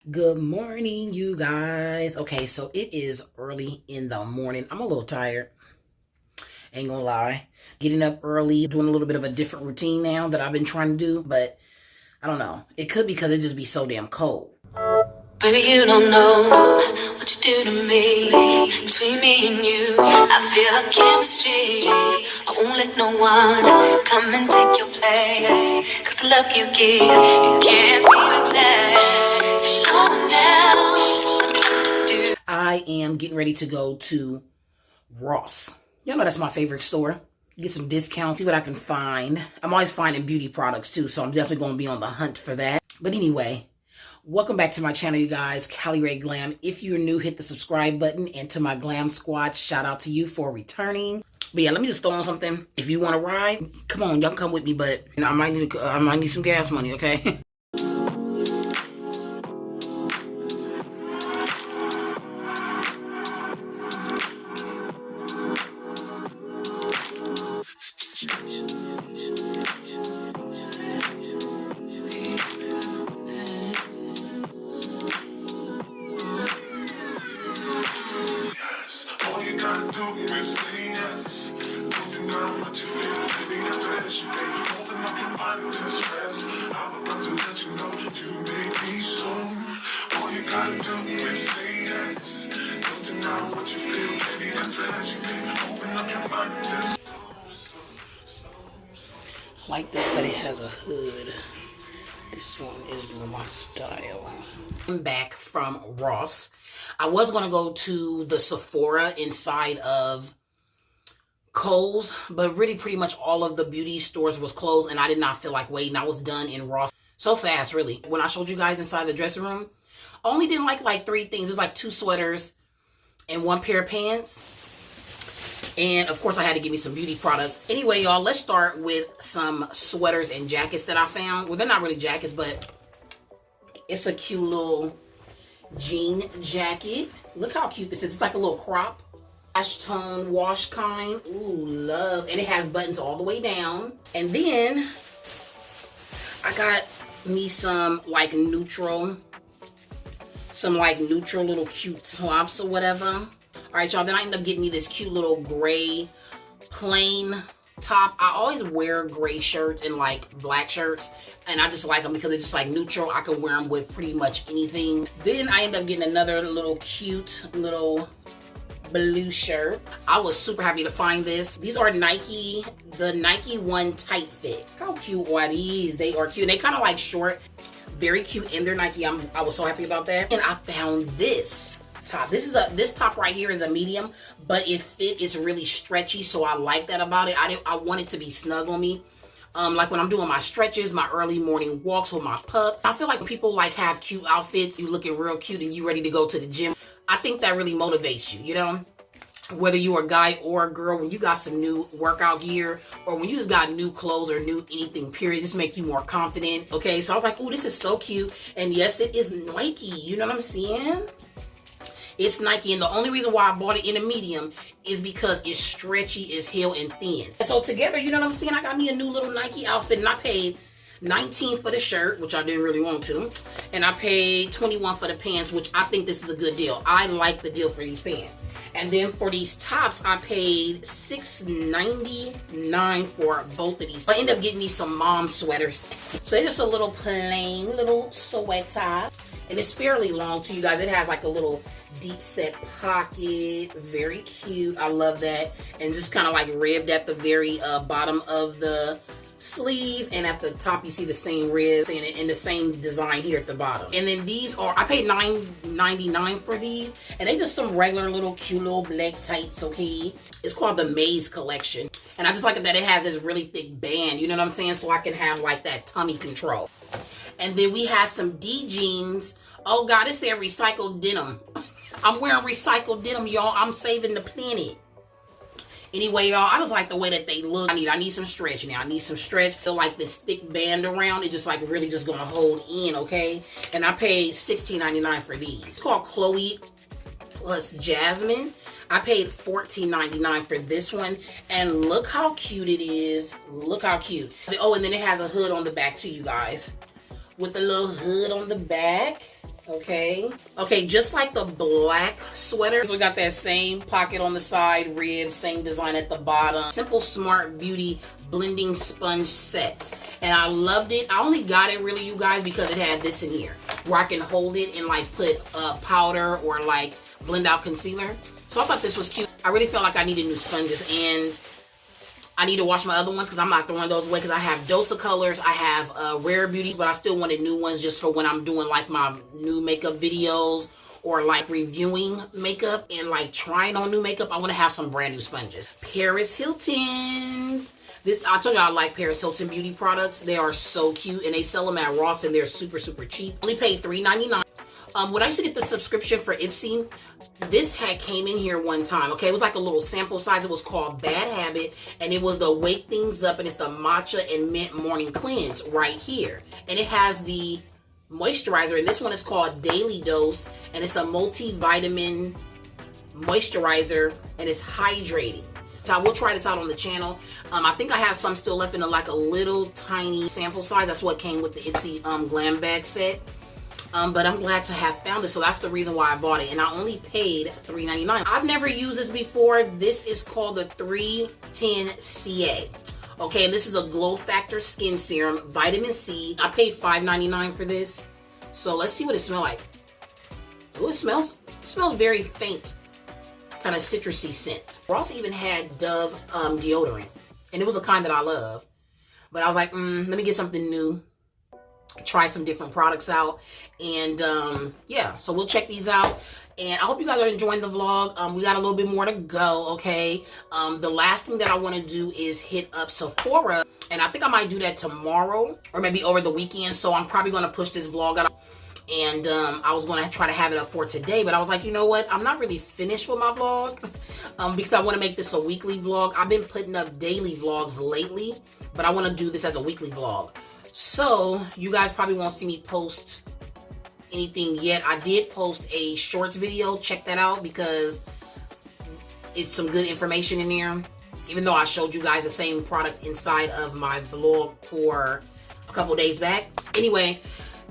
Good morning, you guys. Okay, so it is early in the morning. I'm a little tired. Ain't gonna lie. Getting up early, doing a little bit of a different routine now that I've been trying to do, but I don't know. It could be because it just be so damn cold. Baby, you don't know what you do to me. Between me and you, I feel a chemistry. I won't let no one come and take your place. Cause the love you give, you can't be replaced. So no one else do. I am getting ready to go to Ross. Y'all know that's my favorite store. Get some discounts, see what I can find. I'm always finding beauty products too, so I'm definitely going to be on the hunt for that. But anyway, welcome back to my channel, you guys. CaliReddGlam. If you're new, hit the subscribe button. And to my Glam squad, shout out to you for returning. But yeah, let me just throw on something. If you want to ride, come on, y'all come with me. But I might need some gas money, okay? Like that, but it has a hood. This one is more my style. I'm back from Ross. I was going to go to the Sephora inside of Kohl's, but really pretty much all of the beauty stores was closed and I did not feel like waiting. I was done in Ross so fast, really. When I showed you guys inside the dressing room, I only didn't like 3 things. There's like 2 sweaters and 1 pair of pants. And of course I had to give me some beauty products. Anyway, y'all, let's start with some sweaters and jackets that I found. Well, they're not really jackets, but it's a cute little jean jacket. Look how cute this is. It's like a little crop. Ash tone wash kind. Ooh, love. And it has buttons all the way down. And then I got me some like neutral little cute tops or whatever. All right, y'all, then I ended up getting me this cute little gray plain top. I always wear gray shirts and like black shirts, and I just like them because it's just like neutral. I can wear them with pretty much anything. Then I ended up getting another little cute little blue shirt. I was super happy to find this. These are Nike, the Nike One Tight Fit. How cute are these? They are cute. They kind of like short, very cute, and they're Nike. I was so happy about that. And I found this top. This top right here is a medium, but it is really stretchy, so I like that about it. I want it to be snug on me. Like when I'm doing my stretches, my early morning walks with my pup. I feel like when people like have cute outfits, you looking real cute and you ready to go to the gym. I think that really motivates you, you know? Whether you're a guy or a girl, when you got some new workout gear or when you just got new clothes or new anything, period, just make you more confident. Okay, so I was like, oh, this is so cute. And yes, it is Nike. You know what I'm saying? It's Nike, and the only reason why I bought it in a medium is because it's stretchy as hell and thin. So together, you know what I'm saying? I got me a new little Nike outfit, and I paid $19 for the shirt, which I didn't really want to, and I paid $21 for the pants, which I think this is a good deal. I like the deal for these pants. And then for these tops, I paid $6.99 for both of these. I ended up getting me some mom sweaters. So it's just a little plain little sweater. And it's fairly long too, you guys. It has like a little deep set pocket. Very cute. I love that. And just kind of like ribbed at the very bottom of the sleeve, and at the top you see the same ribs and the same design here at the bottom. And then these are, I paid $9.99 for these, and they just some regular little cute little black tights, okay? It's called the Maze collection, and I just like that it has this really thick band, you know what I'm saying, so I can have like that tummy control. And then we have some D jeans. Oh god, it said recycled denim. I'm wearing recycled denim, y'all. I'm saving the planet. Anyway, y'all, I just like the way that they look. I need some stretch now. I need some stretch. Feel like this thick band around it, just like really just gonna hold in, okay? And I paid $16.99 for these. It's called Chloe plus Jasmine. I paid $14.99 for this one, and look how cute it is. Look how cute. Oh, and then it has a hood on the back too, you guys. With the little hood on the back. Okay. Okay, just like the black sweater, so we got that same pocket on the side, rib, same design at the bottom. Simple Smart Beauty blending sponge set. And I loved it. I only got it really, you guys, because it had this in here where I can hold it and like put powder or like blend out concealer. So I thought this was cute. I really felt like I needed new sponges, and I need to wash my other ones because I'm not throwing those away, because I have Dose of Colors, I have Rare Beauties, but I still wanted new ones just for when I'm doing like my new makeup videos or like reviewing makeup and like trying on new makeup. I want to have some brand new sponges. Paris Hilton. I told you I like Paris Hilton beauty products. They are so cute, and they sell them at Ross, and they're super, super cheap. Only paid $3.99. When I used to get the subscription for Ipsy, this had came in here one time, okay? It was like a little sample size. It was called Bad Habit, and it was the Wake Things Up, and it's the Matcha and Mint Morning Cleanse right here. And it has the moisturizer, and this one is called Daily Dose, and it's a multivitamin moisturizer, and it's hydrating. So I will try this out on the channel. I think I have some still left in like a little tiny sample size. That's what came with the Ipsy Glam bag set. But I'm glad to have found this, so that's the reason why I bought it, and I only paid $3.99. I've never used this before. This is called the 310CA. Okay, and this is a Glow Factor Skin Serum, Vitamin C. I paid $5.99 for this, so let's see what it smells like. Oh, it smells very faint, kind of citrusy scent. Ross even had Dove deodorant, and it was a kind that I love, but I was like, let me get something new. Try some different products out, and yeah, so we'll check these out, and I hope you guys are enjoying the vlog. We got a little bit more to go, okay? The last thing that I want to do is hit up Sephora, and I think I might do that tomorrow or maybe over the weekend, so I'm probably going to push this vlog out, and I was going to try to have it up for today, but I was like, you know what, I'm not really finished with my vlog because I want to make this a weekly vlog. I've been putting up daily vlogs lately, but I want to do this as a weekly vlog. So you guys probably won't see me post anything yet. I did post a shorts video. Check that out because it's some good information in there. Even though I showed you guys the same product inside of my blog for a couple days back. Anyway,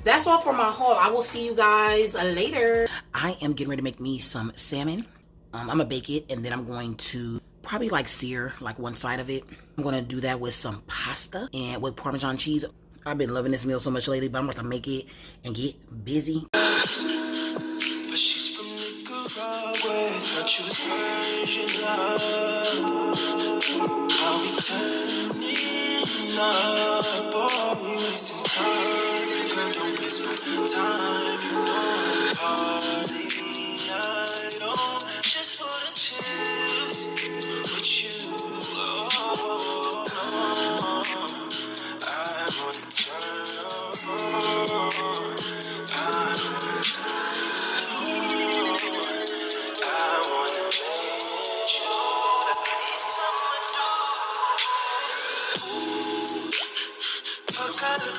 that's all for my haul. I will see you guys later. I am getting ready to make me some salmon. I'm gonna bake it, and then I'm going to probably like sear like one side of it. I'm gonna do that with some pasta and with Parmesan cheese. I've been loving this meal so much lately, but I'm about to make it and get busy. But she's from Nicaragua, thought you was virgin love. Are we turning up, or are we wasting time? Girl, don't waste my time, you know. Party, I don't just wanna chill with you.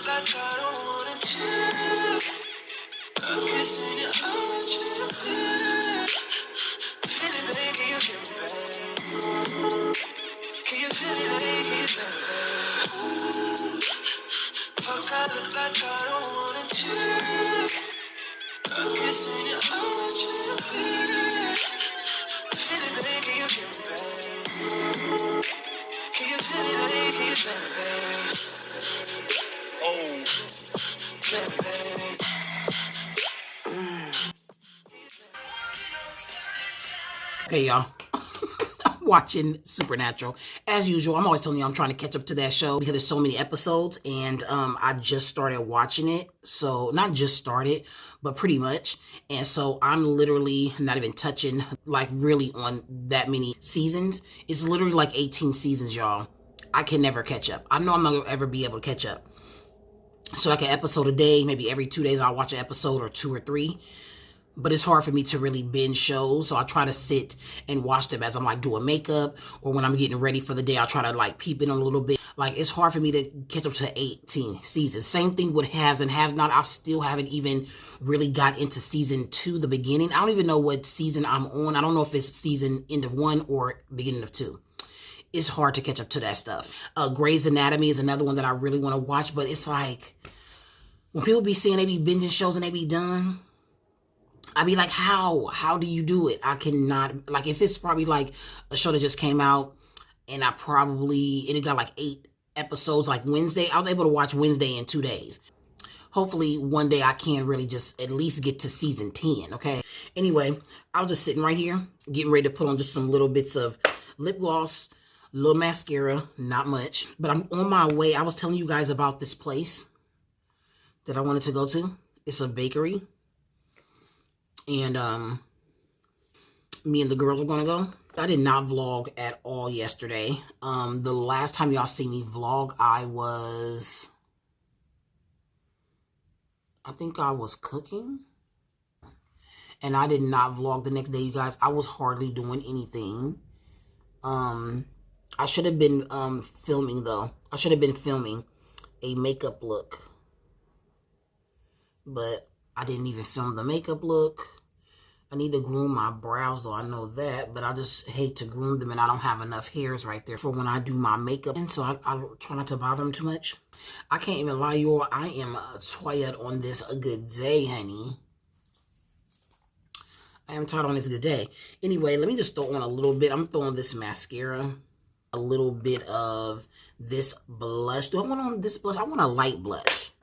Like I don't wanna chill. I'm kissing you, I want you to feel it, baby, can you feel me, baby? Can you feel it, baby, can you feel me, baby? Fuck, I look like I don't wanna chill. I'm kissing you, I want you to feel it, baby, can you feel me, baby? Can you feel it, baby, can you feel me, baby? Okay, y'all. I'm watching Supernatural. As usual, I'm always telling you I'm trying to catch up to that show because there's so many episodes, and I just started watching it. So, not just started, but pretty much. And so, I'm literally not even touching, like, really on that many seasons. It's literally like 18 seasons, y'all. I can never catch up. I know I'm not going to ever be able to catch up. So like an episode a day, maybe every 2 days I'll watch an episode or 2 or 3. But it's hard for me to really binge shows. So I try to sit and watch them as I'm like doing makeup, or when I'm getting ready for the day, I'll try to like peep in a little bit. Like it's hard for me to catch up to 18 seasons. Same thing with haves and have not. I still haven't even really got into season 2, the beginning. I don't even know what season I'm on. I don't know if it's season end of 1 or beginning of 2. It's hard to catch up to that stuff. Grey's Anatomy is another one that I really want to watch, but it's like when people be saying they be binging shows and they be done, I'd be like, how do you do it? I cannot, like, if it's probably like a show that just came out and it got like 8 episodes, like Wednesday, I was able to watch Wednesday in 2 days. Hopefully one day I can really just at least get to season 10, okay? Anyway, I was just sitting right here, getting ready to put on just some little bits of lip gloss, a little mascara, not much. But I'm on my way. I was telling you guys about this place that I wanted to go to. It's a bakery. And me and the girls are gonna go. I did not vlog at all yesterday. The last time y'all see me vlog, I think I was cooking. And I did not vlog the next day, you guys. I was hardly doing anything. I should have been filming though. I should have been filming a makeup look. But I didn't even film the makeup look. I need to groom my brows though, I know that, but I just hate to groom them and I don't have enough hairs right there for when I do my makeup. And so I try not to bother them too much. I can't even lie, y'all. I am tired on this a good day, honey. I am tired on this good day. Anyway, let me just throw on a little bit. I'm throwing this mascara, a little bit of this blush. Do I want on this blush? I want a light blush.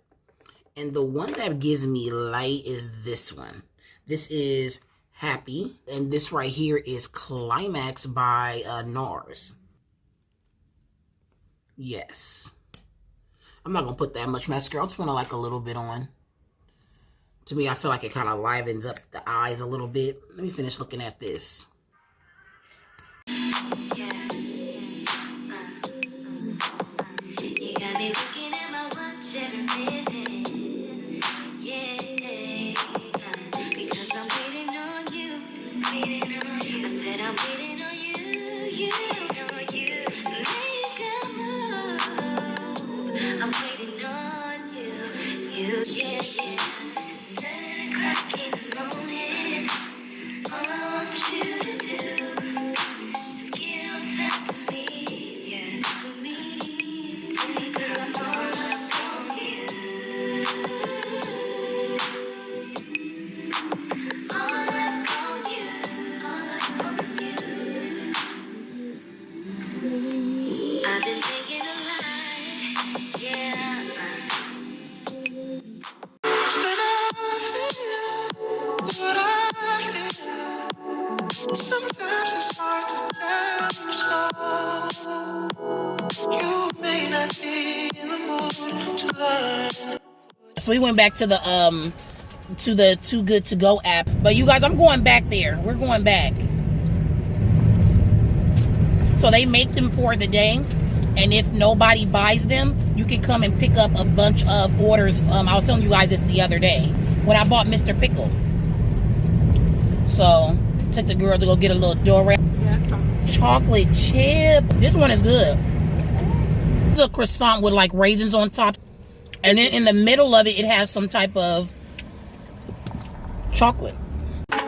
And the one that gives me light is this one. This is Happy. And this right here is Climax by NARS. Yes. I'm not going to put that much mascara. I just want to like a little bit on. To me, I feel like it kind of livens up the eyes a little bit. Let me finish looking at this. You got me looking at my watch every minute. Yeah, because I'm waiting on you. I said I'm waiting on you. Make a move. I'm waiting on you. Yeah. 7 o'clock in the morning. All I want you to do is get on top of me, yeah, with me, 'cause I'm all up on you. All up on you. I've been thinking a lot, yeah. Sometimes it's hard to tell so you may not be in the mood to learn. So we went back to the Too Good To Go app. But you guys, I'm going back there. We're going back. So they make them for the day. And if nobody buys them, you can come and pick up a bunch of orders. I was telling you guys this the other day when I bought Mr. Pickle. So took the girl to go get a little Dora. Yeah, chocolate chip. This one is good. It's a croissant with like raisins on top. And then in the middle of it, it has some type of chocolate. I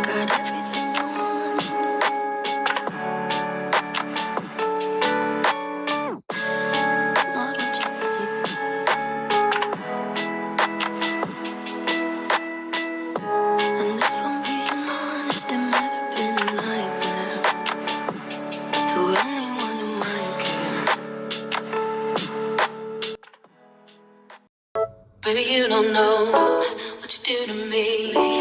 got everything I want. What would you think? And if I'm being honest, it might have been a nightmare to anyone who might care. Baby, you don't know what you do to me